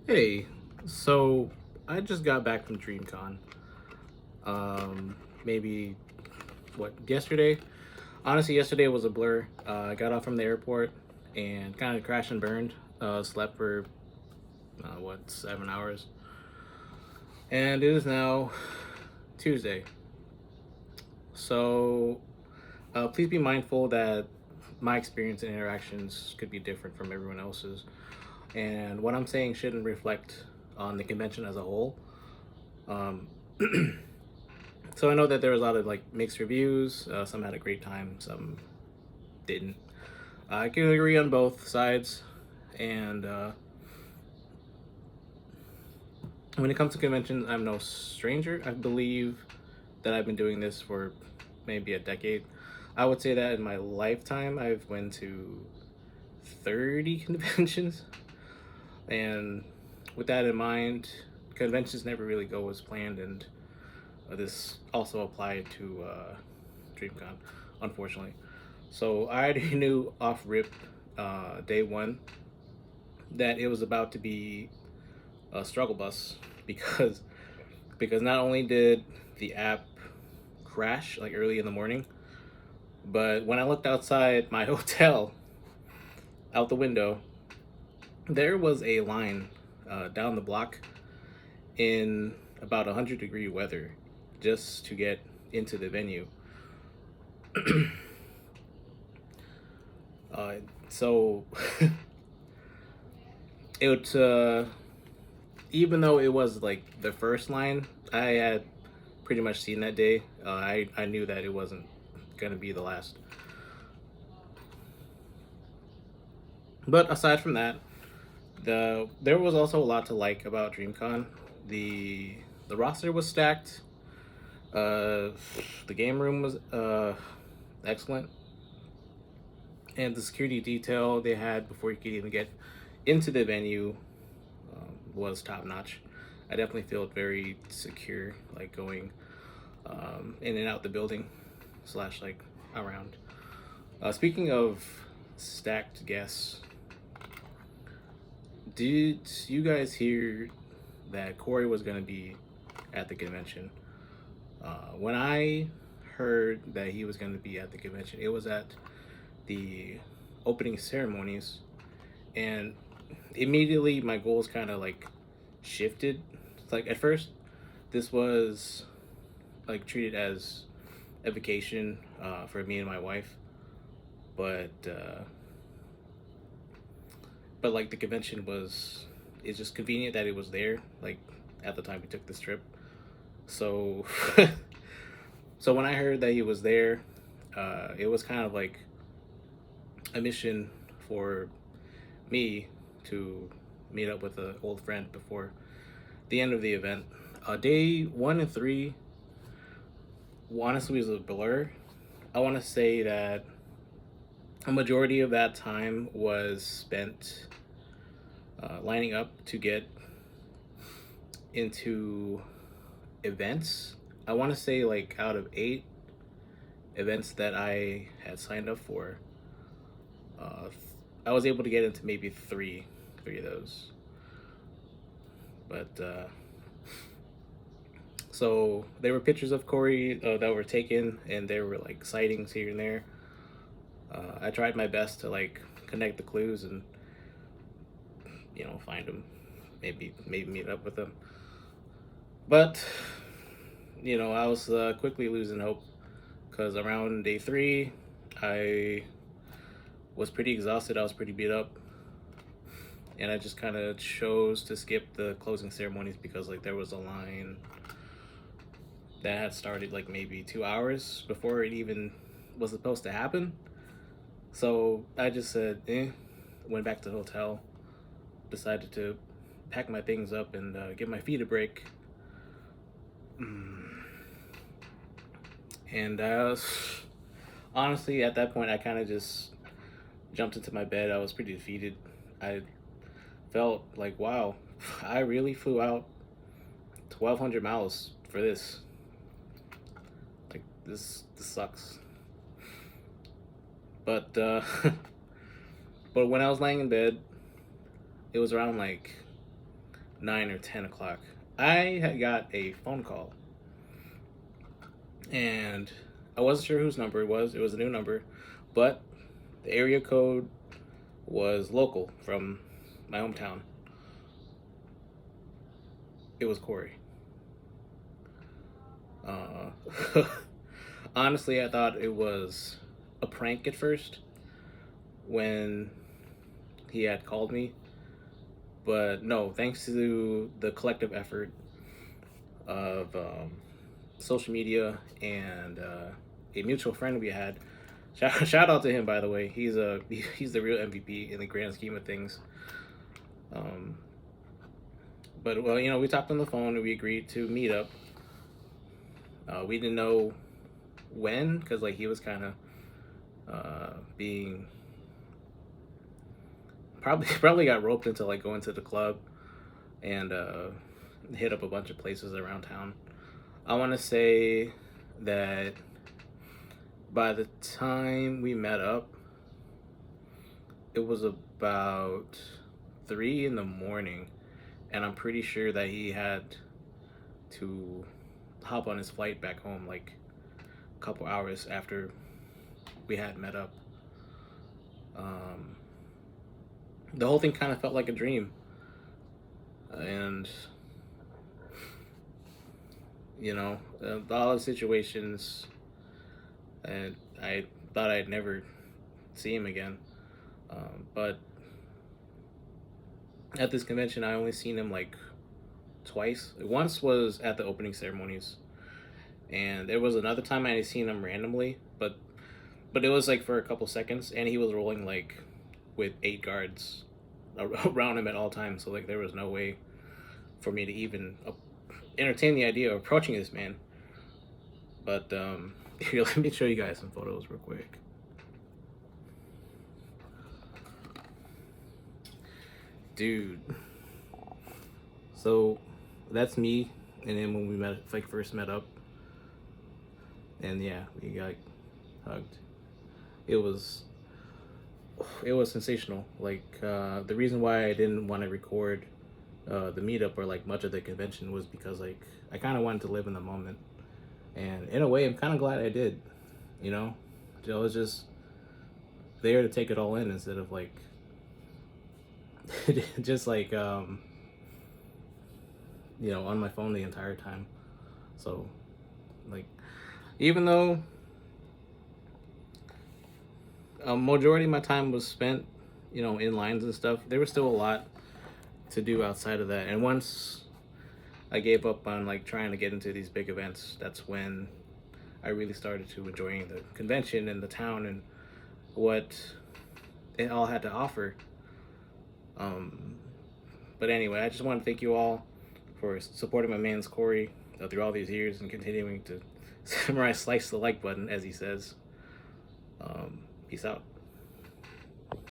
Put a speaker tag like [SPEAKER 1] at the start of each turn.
[SPEAKER 1] Hey, so I just got back from Dreamcon. Maybe yesterday? Honestly, yesterday was a blur. I got off from the airport and kind of crashed and burned. Slept for 7 hours, and it is now Tuesday. So please be mindful that my experience and interactions could be different from everyone else's, and what I'm saying shouldn't reflect on the convention as a whole. Um, So I know that there was a lot of like mixed reviews. Some had a great time, some didn't. I can agree on both sides. And when it comes to conventions, I'm no stranger. I believe that I've been doing this for maybe a decade. I would say that in my lifetime, I've went to 30 conventions. And with that in mind, conventions never really go as planned. And this also applied to DreamCon, unfortunately. So I already knew off rip, day one, that it was about to be a struggle bus because not only did the app crash like early in the morning, but when I looked outside my hotel out the window, there was a line down the block in about 100-degree weather just to get into the venue. uh, so it even though it was like the first line I had pretty much seen that day, I knew that it wasn't gonna be the last. But aside from that, there was also a lot to like about DreamCon. The the roster was stacked. Uh, the game room was excellent, and the security detail they had before you could even get into the venue was top notch. I definitely felt very secure, like going in and out the building slash like around. Speaking of stacked guests, did you guys hear that Corey was gonna be at the convention? When I heard that he was gonna be at the convention, it was at the opening ceremonies, and immediately my goals kind of like shifted. Like at first, this was like treated as a vacation for me and my wife, but like the convention was, it's just convenient that it was there like at the time we took this trip. So so when I heard that he was there, it was kind of like a mission for me to meet up with an old friend before the end of the event. Day 1 and 3 honestly was a blur. I want to say that a majority of that time was spent lining up to get into events. I want to say like out of 8 events that I had signed up for, uh, I was able to get into maybe three of those. But so there were pictures of Corey that were taken, and there were like sightings here and there. I tried my best to like connect the clues and find him, maybe meet up with him. But I was quickly losing hope because around day 3, I was pretty exhausted. I was pretty beat up, and I just kind of chose to skip the closing ceremonies because like there was a line that had started like maybe 2 hours before it even was supposed to happen. So I just said, went back to the hotel, decided to pack my things up and give my feet a break. And honestly, at that point, I kind of just jumped into my bed. I was pretty defeated. I felt like, wow, I really flew out 1,200 miles for this. Like this sucks. But but when I was laying in bed, it was around like 9 or 10 o'clock. I had got a phone call, and I wasn't sure whose number it was. It was a new number, but the area code was local from my hometown. It was Corey. Uh, Honestly, I thought it was a prank at first when he had called me, but no, thanks to the collective effort of social media and a mutual friend we had. Shout out to him, by the way. He's the real MVP in the grand scheme of things. Um, but well, we talked on the phone and we agreed to meet up. We didn't know when because like he was kind of being probably got roped into like going to the club and hit up a bunch of places around town. I want to say that by the time we met up, it was about 3 in the morning, and I'm pretty sure that he had to hop on his flight back home like a couple hours after we had met up. Um, the whole thing kind of felt like a dream, and all the situations, and I thought I'd never see him again. But at this convention, I only seen him like twice. Once was at the opening ceremonies, and there was another time I had seen him randomly, but it was like for a couple seconds, and he was rolling like with 8 guards around him at all times. So like there was no way for me to even entertain the idea of approaching this man. But here, let me show you guys some photos real quick. Dude. So that's me and him when we first met up. And yeah, we got hugged. It was sensational. Like the reason why I didn't want to record the meetup or like much of the convention was because like I kind of wanted to live in the moment, and in a way I'm kind of glad I did. I was just there to take it all in instead of like just like on my phone the entire time. So like even though a majority of my time was spent in lines and stuff, there was still a lot to do outside of that. And once I gave up on like trying to get into these big events, that's when I really started to enjoying the convention and the town and what it all had to offer. But anyway, I just want to thank you all for supporting my man's Corey through all these years and continuing to samurai slice the like button, as he says. Peace out.